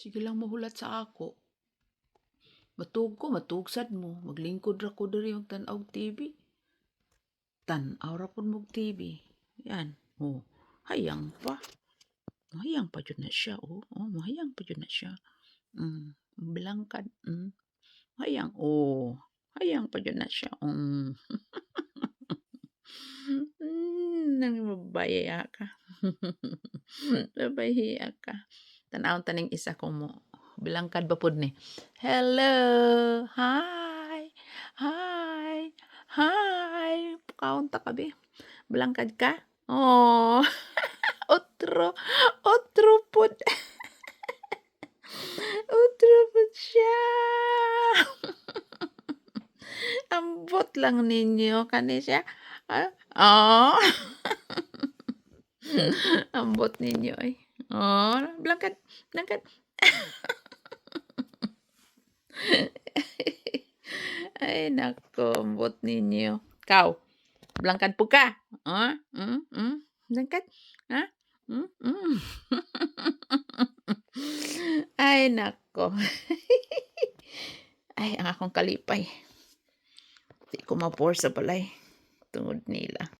Sige lang mahulat sa ako. Matug ko, matugsad mo. Maglingkod ra ko diri yung tanaw TV. Tanaw ra pud mo TV. Yan. Oh, hayang pa. Mahayang pa jud na siya. Mahayang pa jud na siya. Bilangkad. Hayang. Hayang pa jud na siya. Nang mabaya ka. Mabahiya ka. Tanawon taning isa ko mo. Bilangkad ba pud ni? Hello. Hi. Hi. Hi. Pakaon ta kabi. Bilangkad ka? Oh. Otro. Otro pud. Otro pud siya. Ambot lang ninyo kani siya. Oh. Ambot ninyo ay. Bilangkad. Bilangkad. Ay nako, ambot ninyo. Kau, bilangkad po ka. Bilangkad. Ha? Ay nako. Ay, ang akong kalipay. Di ko ma-pour sa balay. Tungod nila.